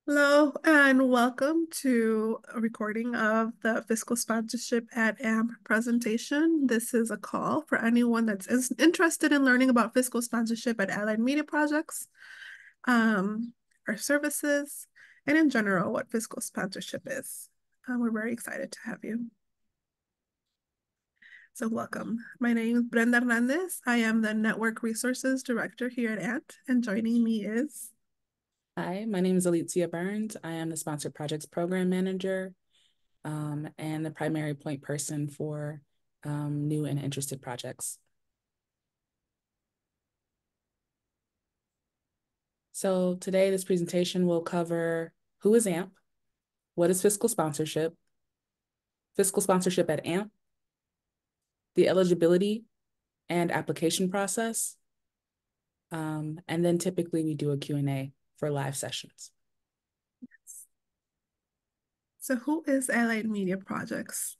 Hello and welcome to a recording of the Fiscal Sponsorship at AMP presentation. This is a call for anyone that's interested in learning about fiscal sponsorship at Allied Media Projects, our services, and in general, what fiscal sponsorship is. We're very excited to have you. So welcome. My name is Brenda Hernandez. I am the Network Resources Director here at ANT, and joining me is Hi, my name is Alicia Burns. I am the Sponsored Projects Program Manager and the primary point person for new and interested projects. So today, this presentation will cover who is AMP, what is fiscal sponsorship at AMP, the eligibility and application process, and then typically we do a Q&A for live sessions. So who is Allied Media Projects?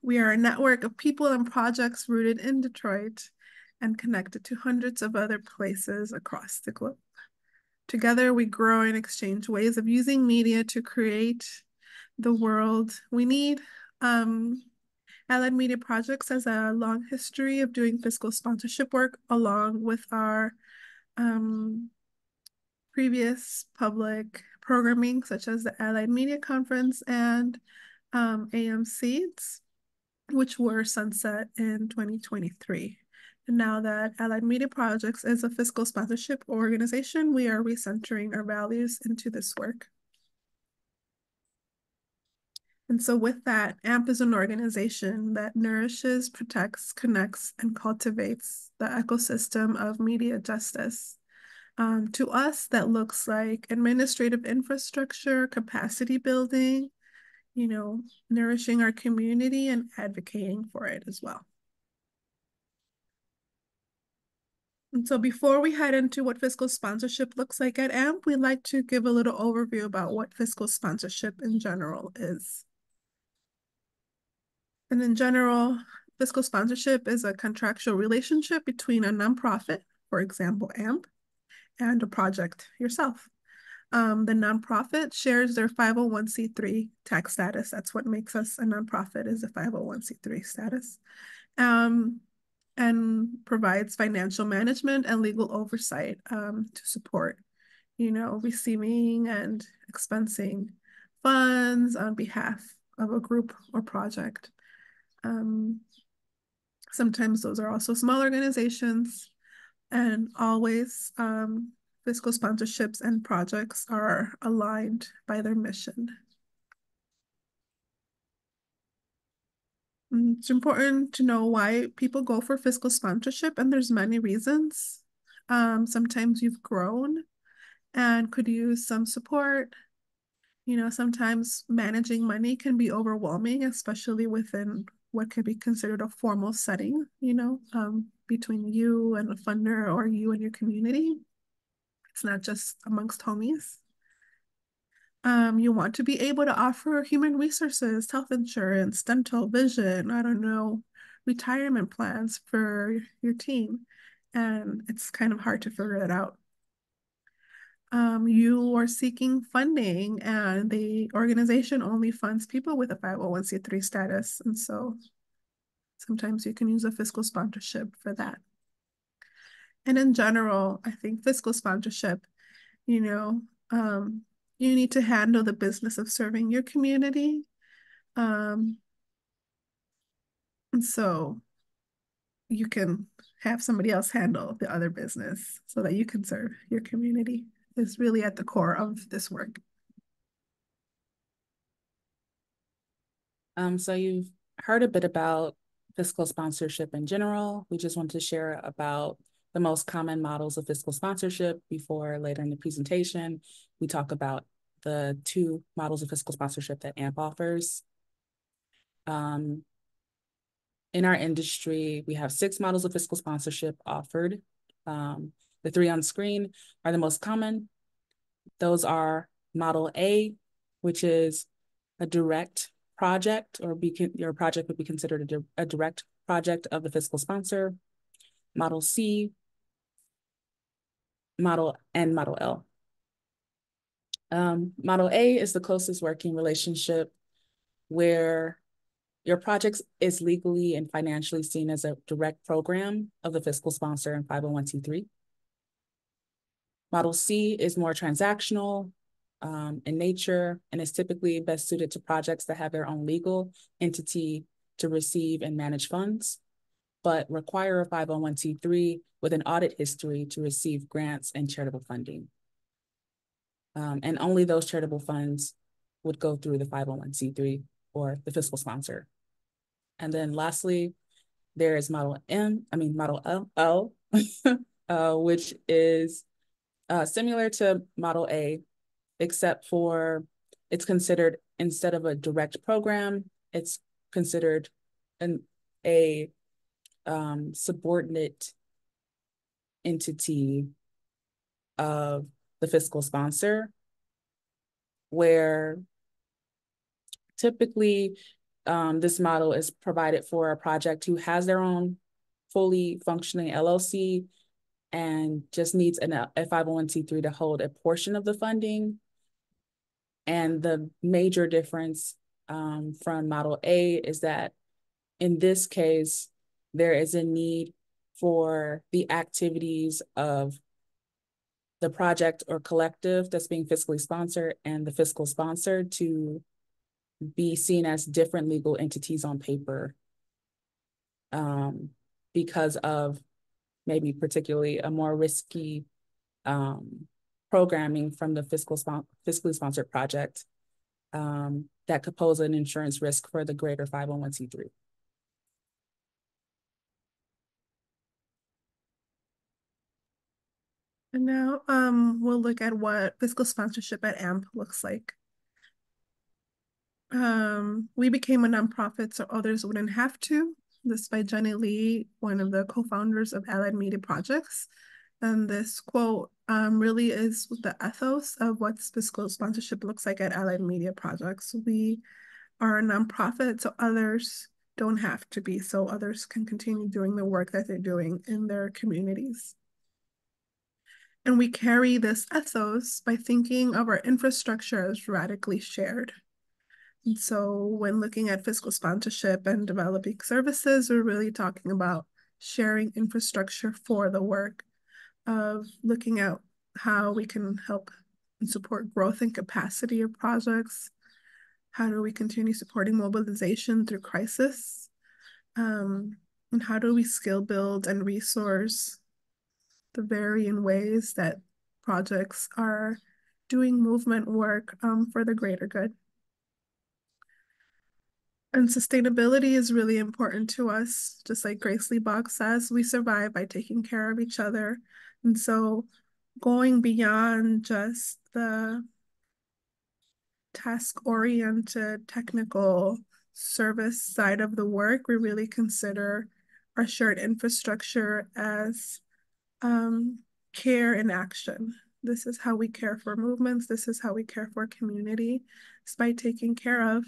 We are a network of people and projects rooted in Detroit and connected to hundreds of other places across the globe. Together, we grow and exchange ways of using media to create the world we need. Allied Media Projects has a long history of doing fiscal sponsorship work along with our previous public programming, such as the Allied Media Conference and AM Seeds, which were sunset in 2023. And now that Allied Media Projects is a fiscal sponsorship organization, we are recentering our values into this work. And so with that, AMP is an organization that nourishes, protects, connects, and cultivates the ecosystem of media justice. To us, that looks like administrative infrastructure, capacity building, nourishing our community and advocating for it as well. And so before we head into what fiscal sponsorship looks like at AMP, we'd like to give a little overview about what fiscal sponsorship in general is. And in general, fiscal sponsorship is a contractual relationship between a nonprofit, for example, AMP, and a project yourself. The nonprofit shares their 501c3 tax status. That's what makes us a nonprofit, is a 501c3 status, and provides financial management and legal oversight to support, receiving and expensing funds on behalf of a group or project. Sometimes those are also small organizations, and always fiscal sponsorships and projects are aligned by their mission. It's important to know why people go for fiscal sponsorship, and there's many reasons. Sometimes you've grown and could use some support. Sometimes managing money can be overwhelming, especially within what could be considered a formal setting, between you and a funder or you and your community. It's not just amongst homies. You want to be able to offer human resources, health insurance, dental, vision, I don't know, retirement plans for your team. And it's kind of hard to figure that out. You are seeking funding, and the organization only funds people with a 501c3 status. And so sometimes you can use a fiscal sponsorship for that. And in general, I think fiscal sponsorship, you know, you need to handle the business of serving your community. And so you can have somebody else handle the other business so that you can serve your community is really at the core of this work. So you've heard a bit about fiscal sponsorship in general. We just want to share about the most common models of fiscal sponsorship before later in the presentation, we talk about the two models of fiscal sponsorship that AMP offers. In our industry, we have 6 models of fiscal sponsorship offered. The 3 on screen are the most common. Those are Model A, which is a direct project, or your project would be considered a direct project of the fiscal sponsor. Model C, Model L. Model A is the closest working relationship where your project is legally and financially seen as a direct program of the fiscal sponsor and 501(c)(3). Model C is more transactional in nature and is typically best suited to projects that have their own legal entity to receive and manage funds, but require a 501(c)(3) with an audit history to receive grants and charitable funding. And only those charitable funds would go through the 501(c)(3) or the fiscal sponsor. And then lastly, there is Model L, which is similar to Model A, except for it's considered, instead of a direct program, it's considered a subordinate entity of the fiscal sponsor, where typically this model is provided for a project who has their own fully functioning LLC and just needs a 501(c)(3) to hold a portion of the funding. And the major difference from Model A is that in this case, there is a need for the activities of the project or collective that's being fiscally sponsored and the fiscal sponsor to be seen as different legal entities on paper, because of maybe particularly a more risky programming from the fiscally sponsored project that could pose an insurance risk for the greater 501(c)(3). And now we'll look at what fiscal sponsorship at AMP looks like. We became a nonprofit so others wouldn't have to. This is by Jenny Lee, one of the co-founders of Allied Media Projects. And this quote really is the ethos of what fiscal sponsorship looks like at Allied Media Projects. We are a nonprofit so others don't have to be, so others can continue doing the work that they're doing in their communities. And we carry this ethos by thinking of our infrastructure as radically shared. And so when looking at fiscal sponsorship and developing services, we're really talking about sharing infrastructure for the work of looking at how we can help and support growth and capacity of projects. How do we continue supporting mobilization through crisis? And how do we skill build and resource the varying ways that projects are doing movement work for the greater good? And sustainability is really important to us. Just like Grace Lee Boggs says, we survive by taking care of each other. And so going beyond just the task-oriented technical service side of the work, we really consider our shared infrastructure as care in action. This is how we care for movements. This is how we care for community. It's by taking care of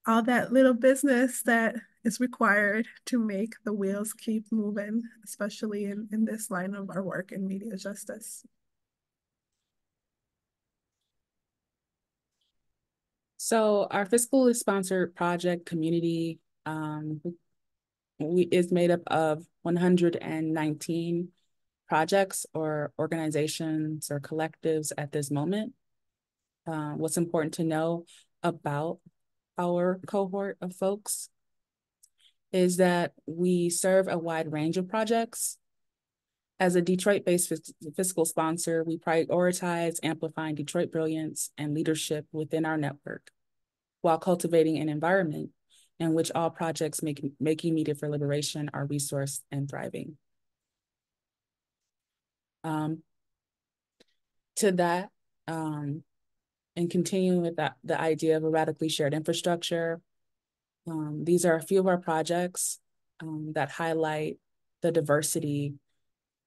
all that little business that is required to make the wheels keep moving, especially in this line of our work in media justice. So our fiscally sponsored project community is made up of 119 projects or organizations or collectives at this moment. What's important to know about our cohort of folks is that we serve a wide range of projects. As a Detroit-based fiscal sponsor, we prioritize amplifying Detroit brilliance and leadership within our network, while cultivating an environment in which all projects making media for liberation are resourced and thriving. To that, and continuing with the idea of a radically shared infrastructure, these are a few of our projects that highlight the diversity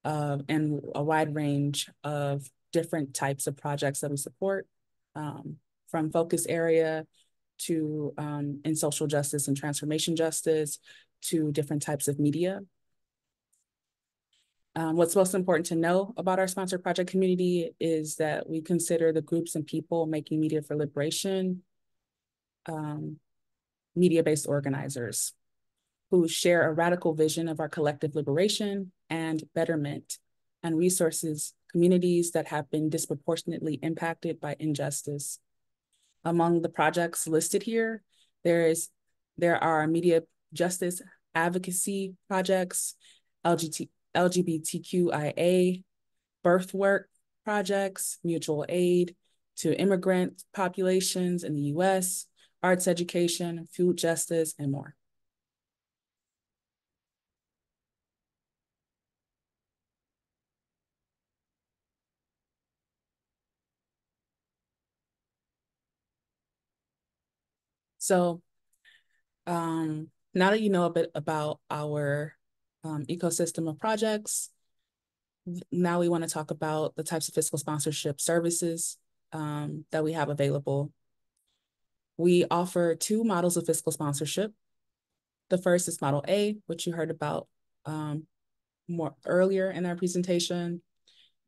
and a wide range of different types of projects that we support, from focus area to in social justice and transformation justice to different types of media. What's most important to know about our sponsored project community is that we consider the groups and people making media for liberation um, media-based organizers who share a radical vision of our collective liberation and betterment and resources communities that have been disproportionately impacted by injustice. Among the projects listed here, there are media justice advocacy projects, LGBTQIA, birth work projects, mutual aid to immigrant populations in the US, arts education, food justice, and more. So now that you know a bit about our ecosystem of projects, now we want to talk about the types of fiscal sponsorship services that we have available. We offer two models of fiscal sponsorship. The first is Model A, which you heard about more earlier in our presentation.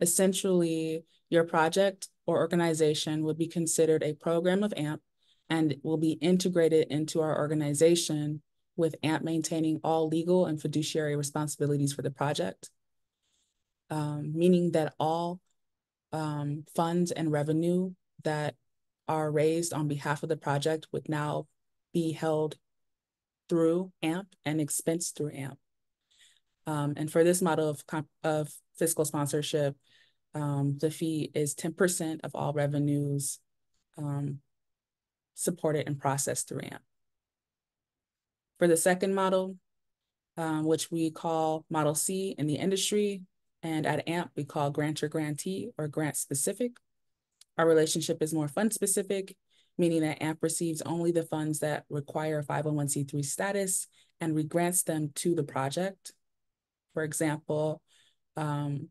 Essentially, your project or organization would be considered a program of AMP and will be integrated into our organization with AMP maintaining all legal and fiduciary responsibilities for the project, meaning that all funds and revenue that are raised on behalf of the project would now be held through AMP and expensed through AMP. And for this model of fiscal sponsorship, the fee is 10% of all revenues supported and processed through AMP. For the second model, which we call Model C in the industry, and at AMP, we call grantor-grantee or grant-specific. Our relationship is more fund-specific, meaning that AMP receives only the funds that require 501c3 status and regrants them to the project. For example, the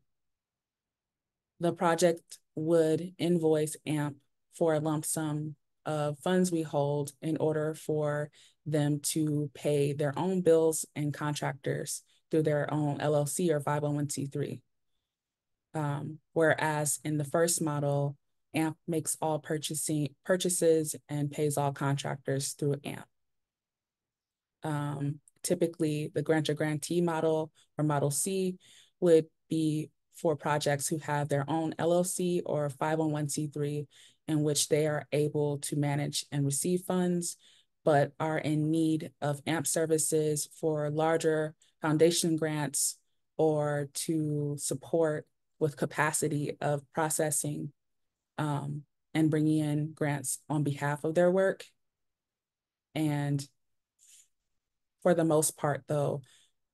project would invoice AMP for a lump sum of funds we hold in order for them to pay their own bills and contractors through their own LLC or 501c3. Whereas in the first model, AMP makes all purchases and pays all contractors through AMP. Typically, the grantor-grantee model or Model C would be for projects who have their own LLC or 501c3 in which they are able to manage and receive funds, but are in need of AMP services for larger foundation grants or to support with capacity of processing and bringing in grants on behalf of their work. And for the most part, though,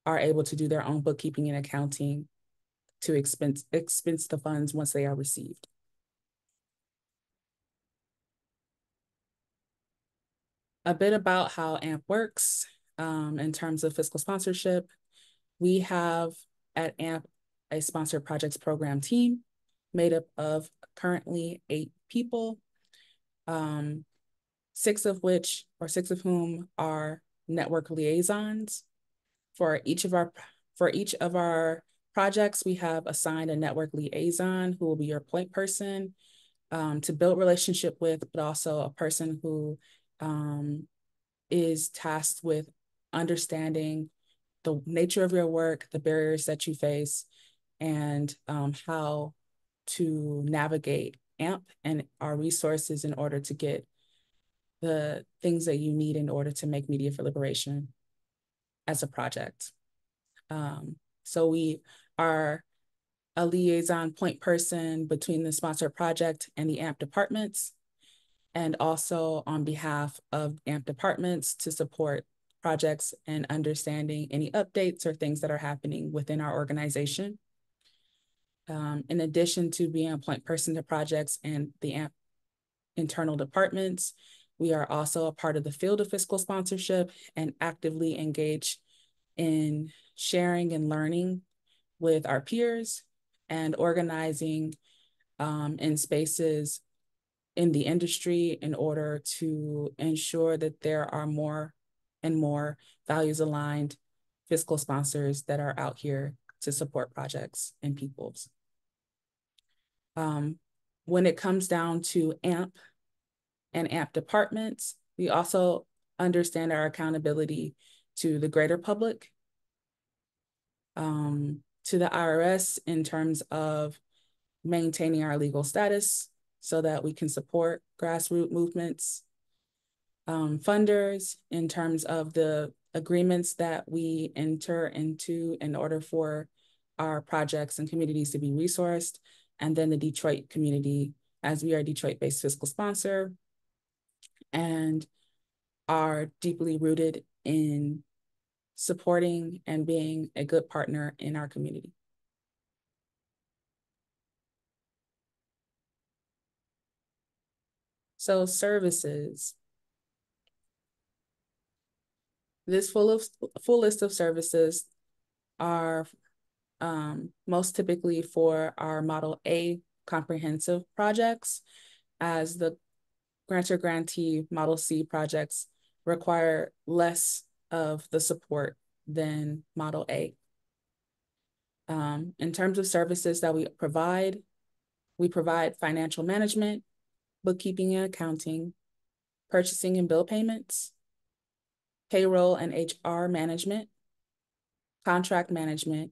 are able to do their own bookkeeping and accounting to expense the funds once they are received. A bit about how AMP works in terms of fiscal sponsorship. We have at AMP a sponsored projects program team made up of currently 8 people, 6 of whom are network liaisons. For each of our projects, we have assigned a network liaison who will be your point person to build relationship with, but also a person who is tasked with understanding the nature of your work, the barriers that you face, and how to navigate AMP and our resources in order to get the things that you need in order to make media for liberation as a project. So we are a liaison point person between the sponsored project and the AMP departments, and also on behalf of AMP departments to support projects and understanding any updates or things that are happening within our organization. In addition to being a point person to projects and the AMP internal departments, we are also a part of the field of fiscal sponsorship and actively engage in sharing and learning with our peers and organizing in spaces in the industry in order to ensure that there are more and more values aligned fiscal sponsors that are out here to support projects and peoples. When it comes down to AMP and AMP departments, we also understand our accountability to the greater public, to the IRS in terms of maintaining our legal status so that we can support grassroots movements, funders in terms of the agreements that we enter into in order for our projects and communities to be resourced, and then the Detroit community, as we are a Detroit-based fiscal sponsor and are deeply rooted in supporting and being a good partner in our community. So services. This full list of services are most typically for our Model A comprehensive projects, as the grantor grantee Model C projects require less of the support than Model A. In terms of services that we provide financial management, bookkeeping and accounting, purchasing and bill payments, payroll and HR management, contract management,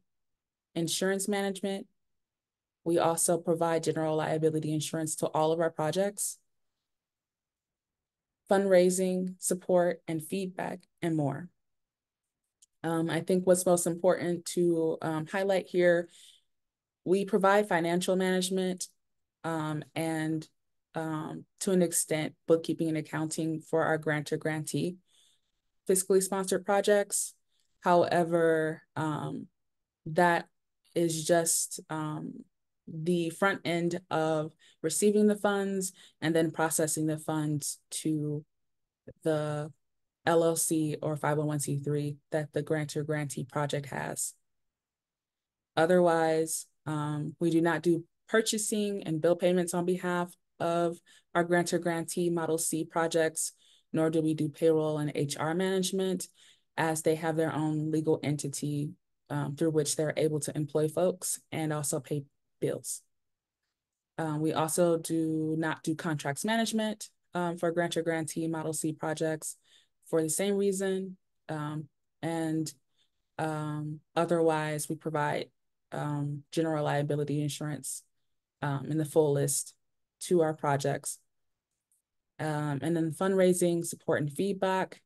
insurance management. We also provide general liability insurance to all of our projects, fundraising, support, and feedback, and more. I think what's most important to highlight here, we provide financial management and to an extent, bookkeeping and accounting for our grantor-grantee fiscally sponsored projects. However, that is just the front end of receiving the funds and then processing the funds to the LLC or 501c3 that the grantor-grantee project has. Otherwise, we do not do purchasing and bill payments on behalf of our grantor-grantee Model C projects, nor do we do payroll and HR management, as they have their own legal entity through which they're able to employ folks and also pay bills. We also do not do contracts management for grantor-grantee Model C projects for the same reason. Otherwise, we provide general liability insurance in the full list to our projects. And then fundraising, support, and feedback.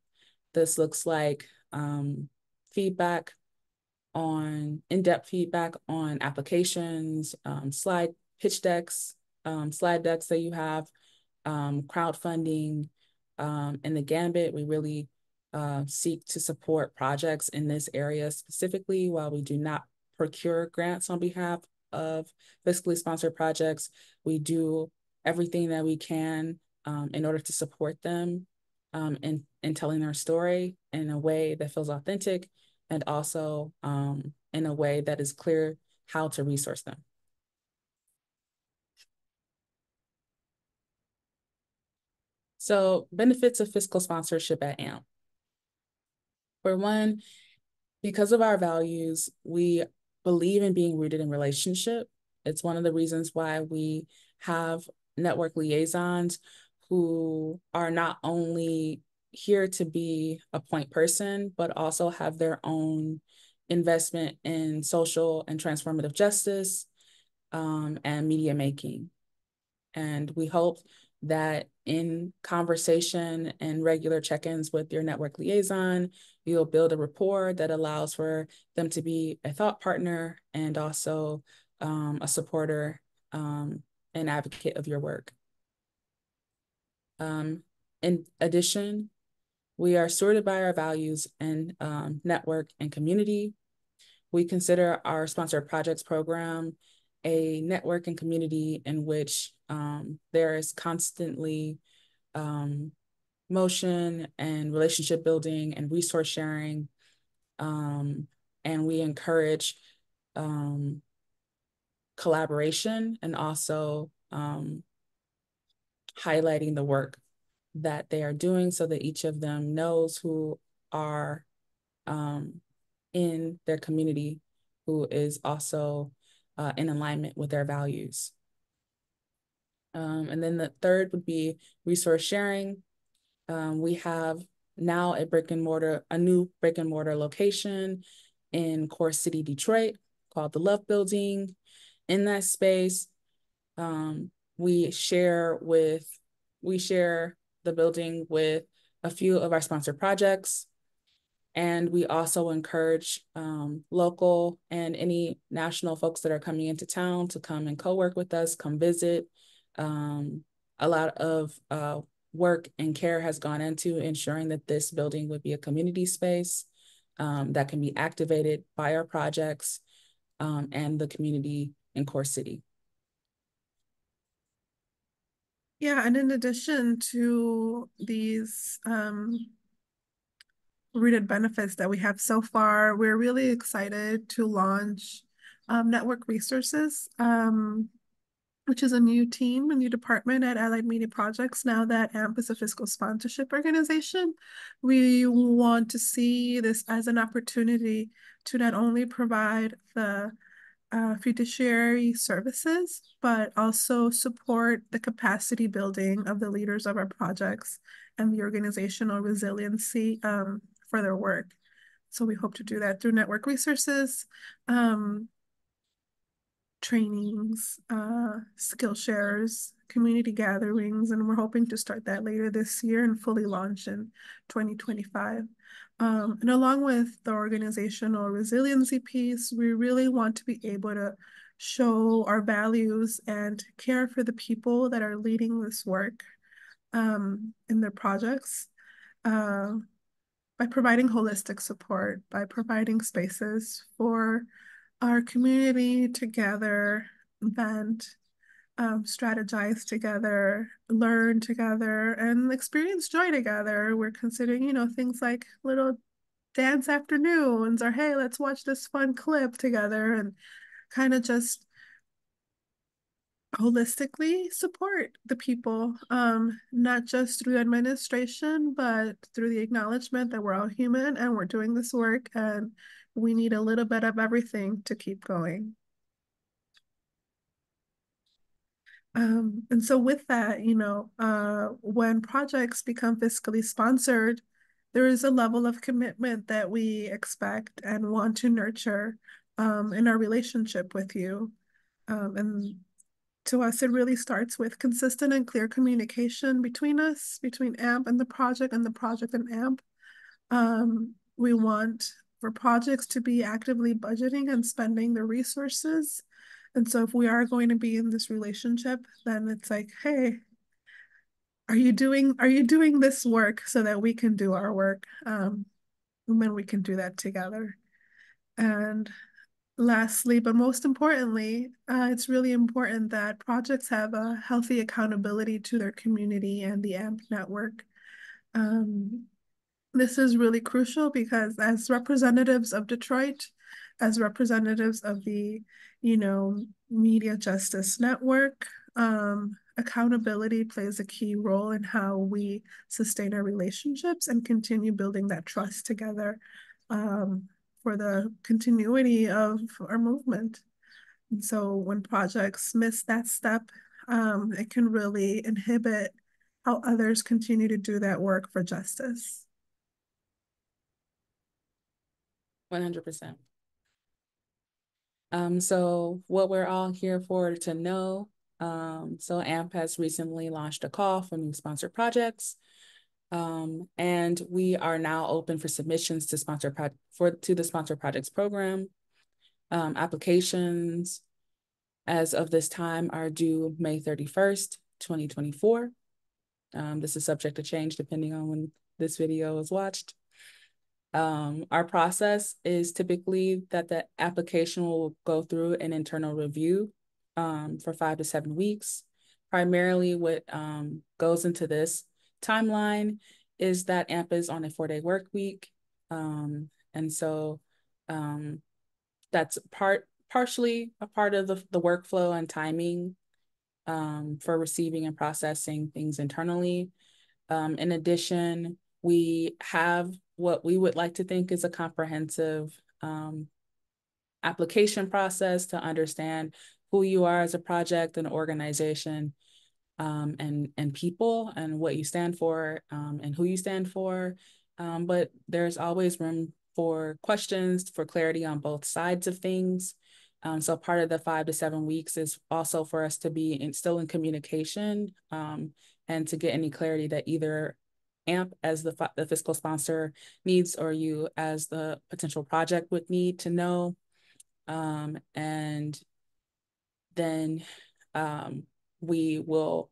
This looks like feedback on in-depth feedback on applications, pitch decks, slide decks that you have, crowdfunding, and the gambit. We really seek to support projects in this area specifically. While we do not procure grants on behalf of fiscally sponsored projects, we do everything that we can in order to support them in telling their story in a way that feels authentic, and also in a way that is clear how to resource them. So benefits of fiscal sponsorship at AMP. For one, because of our values, we believe in being rooted in relationship. It's one of the reasons why we have network liaisons who are not only here to be a point person, but also have their own investment in social and transformative justice and media making. And we hope that in conversation and regular check-ins with your network liaison, you'll build a rapport that allows for them to be a thought partner and also a supporter and advocate of your work. In addition, we are sorted by our values and network and community. We consider our sponsored projects program a network and community in which there is constantly motion and relationship building and resource sharing. And we encourage collaboration and also highlighting the work that they are doing so that each of them knows who are in their community who is also in alignment with their values. And then the third would be resource sharing. We have now a new brick and mortar location in Core City, Detroit, called the Love Building. In that space, we share the building with a few of our sponsored projects. And we also encourage local and any national folks that are coming into town to come and co-work with us, come visit. A lot of work and care has gone into ensuring that this building would be a community space that can be activated by our projects and the community in Core City. Yeah, and in addition to these rooted benefits that we have so far, we're really excited to launch Network Resources, which is a new team, a new department at Allied Media Projects. Now that AMP is a fiscal sponsorship organization, we want to see this as an opportunity to not only provide the fiduciary services, but also support the capacity building of the leaders of our projects and the organizational resiliency for their work. So we hope to do that through Network Resources, trainings, skill shares, community gatherings, and we're hoping to start that later this year and fully launch in 2025. And along with the organizational resiliency piece, we really want to be able to show our values and care for the people that are leading this work in their projects by providing holistic support, by providing spaces for our community to gather, vent, strategize together, learn together, and experience joy together. We're considering, things like little dance afternoons or, hey, let's watch this fun clip together and kind of just holistically support the people, not just through administration, but through the acknowledgement that we're all human and we're doing this work and we need a little bit of everything to keep going. And so with that, when projects become fiscally sponsored, there is a level of commitment that we expect and want to nurture in our relationship with you. And to us, it really starts with consistent and clear communication between us, between AMP and the project and AMP. We want for projects to be actively budgeting and spending the resources. And so if we are going to be in this relationship, then it's like, hey, are you doing this work so that we can do our work? And then we can do that together. And lastly, but most importantly, it's really important that projects have a healthy accountability to their community and the AMP network. Um, this is really crucial because as representatives of Detroit, as representatives of the, media justice network, accountability plays a key role in how we sustain our relationships and continue building that trust together for the continuity of our movement. And so when projects miss that step, it can really inhibit how others continue to do that work for justice. 100%. So what we're all here for to know, so AMP has recently launched a call for new sponsored projects. And we are now open for submissions to the Sponsor Projects program. Applications as of this time are due May 31st, 2024. This is subject to change depending on when this video is watched. Our process is typically that the application will go through an internal review for 5 to 7 weeks. Primarily what goes into this timeline is that AMP is on a 4-day work week. And so that's partially a part of the workflow and timing for receiving and processing things internally. In addition, we have what we would like to think is a comprehensive application process to understand who you are as a project and organization, and people and what you stand for, and who you stand for. But there's always room for questions, for clarity on both sides of things. So part of the 5 to 7 weeks is also for us to be still in communication, and to get any clarity that either AMP as the fiscal sponsor needs, or you as the potential project would need to know. And then we will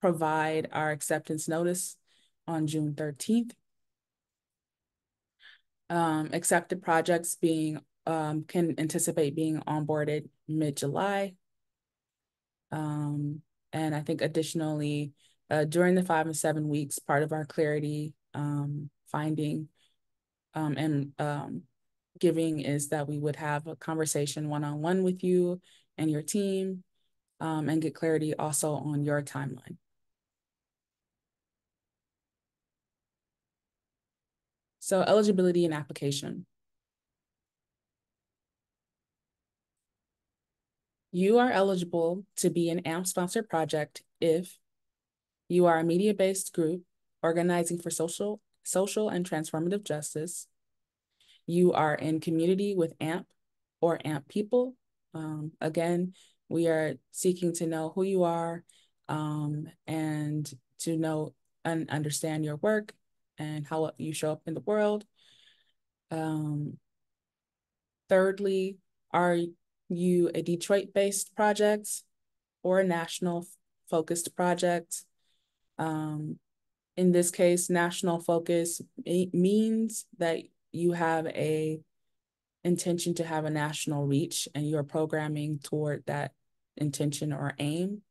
provide our acceptance notice on June 13th. Accepted projects can anticipate being onboarded mid-July. And I think additionally, during the 5 and 7 weeks, part of our clarity finding and giving is that we would have a conversation one-on-one with you and your team, and get clarity also on your timeline. So eligibility and application. You are eligible to be an AMP-sponsored project if you are a media-based group organizing for social and transformative justice. You are in community with AMP or AMP people. Again, we are seeking to know who you are, and to know and understand your work and how you show up in the world. Thirdly, are you a Detroit-based project or a national focused project? In this case, national focus means that you have a intention to have a national reach and you're programming toward that intention or aim,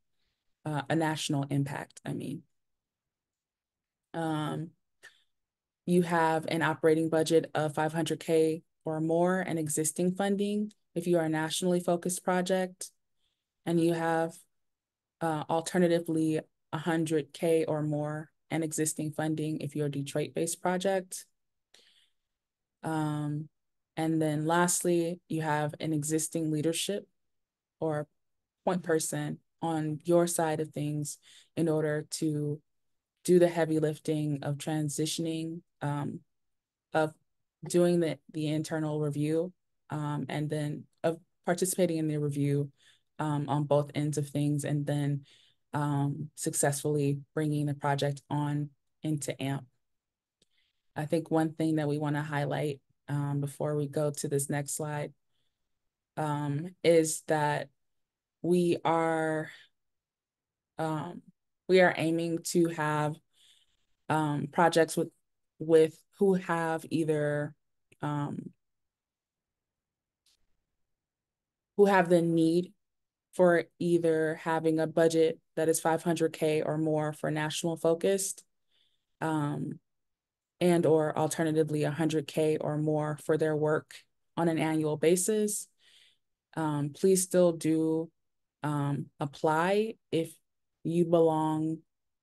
a national impact, I mean. You have an operating budget of $500K or more and existing funding if you are a nationally focused project, and you have alternatively $100K or more and existing funding if you're a Detroit-based project. And then lastly, you have an existing leadership or point person on your side of things in order to do the heavy lifting of transitioning, of doing the internal review, and then of participating in the review on both ends of things, and then successfully bringing the project on into AMP. I think one thing that we want to highlight before we go to this next slide is that we are aiming to have projects with who have either who have the need for either having a budget that is $500K or more for national focused, and or alternatively $100K or more for their work on an annual basis. Please still do apply if you belong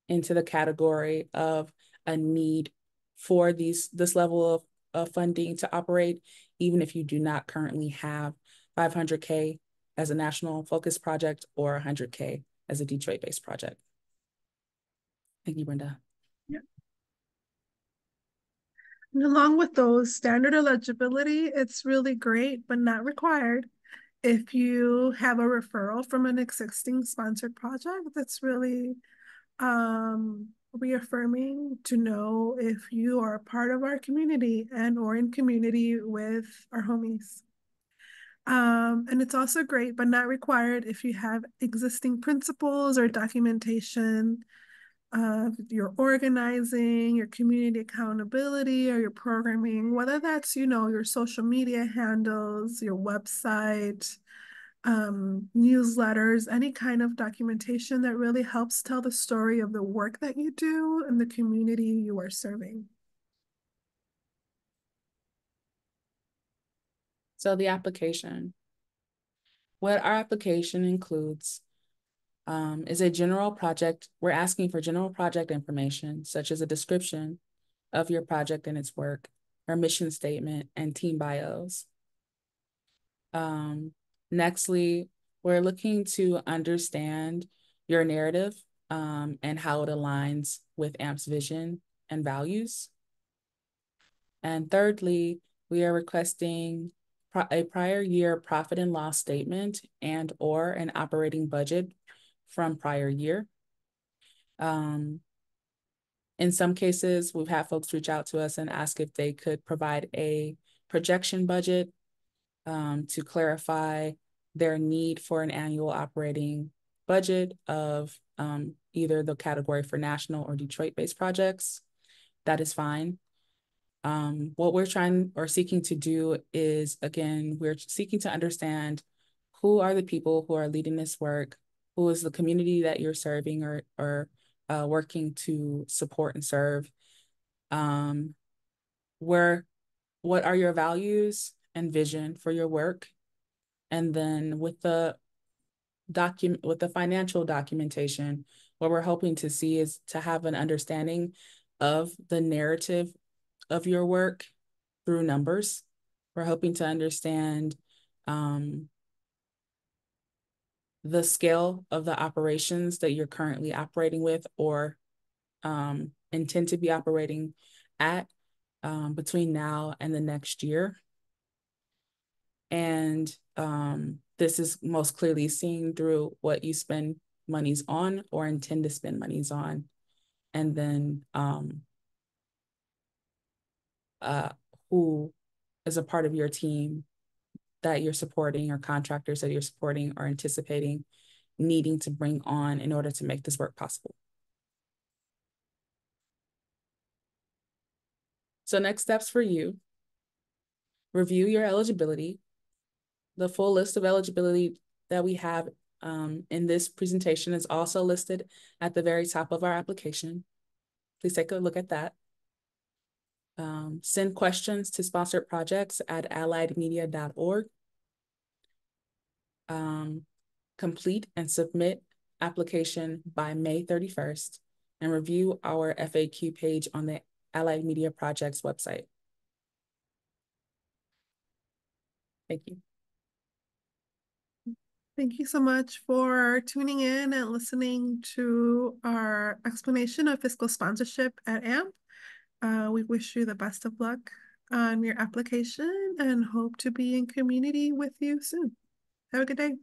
into the category of a need for this level of funding to operate, even if you do not currently have $500K as a national focus project or $100K as a Detroit-based project. Thank you, Brenda. Yeah. And along with those, standard eligibility, it's really great, but not required. If you have a referral from an existing sponsored project, that's really reaffirming to know if you are a part of our community and or in community with our homies. And it's also great, but not required if you have existing principles or documentation of your organizing, your community accountability, or your programming, whether that's, your social media handles, your website, newsletters, any kind of documentation that really helps tell the story of the work that you do and the community you are serving. So the application. What our application includes is a general project. We're asking for general project information, such as a description of your project and its work, our mission statement, and team bios. Um, Nextly, we're looking to understand your narrative and how it aligns with AMP's vision and values. And thirdly, we are requesting a prior year profit and loss statement and or an operating budget from prior year. In some cases, we've had folks reach out to us and ask if they could provide a projection budget to clarify their need for an annual operating budget of either the category for national or Detroit-based projects. That is fine. What we're trying or seeking to do is, again, we're seeking to understand who are the people who are leading this work, who is the community that you're serving or working to support and serve, where, what are your values and vision for your work, and then with the financial documentation, what we're hoping to see is to have an understanding of the narrative of your work through numbers. We're hoping to understand the scale of the operations that you're currently operating with or intend to be operating at between now and the next year. And this is most clearly seen through what you spend monies on or intend to spend monies on. And then who is a part of your team that you're supporting or contractors that you're supporting or anticipating needing to bring on in order to make this work possible. So next steps for you, review your eligibility. The full list of eligibility that we have in this presentation is also listed at the very top of our application. Please take a look at that. Send questions to sponsoredprojects@alliedmedia.org. Complete and submit application by May 31st and review our FAQ page on the Allied Media Projects website. Thank you. Thank you so much for tuning in and listening to our explanation of fiscal sponsorship at AMP. We wish you the best of luck on your application and hope to be in community with you soon. Have a good day.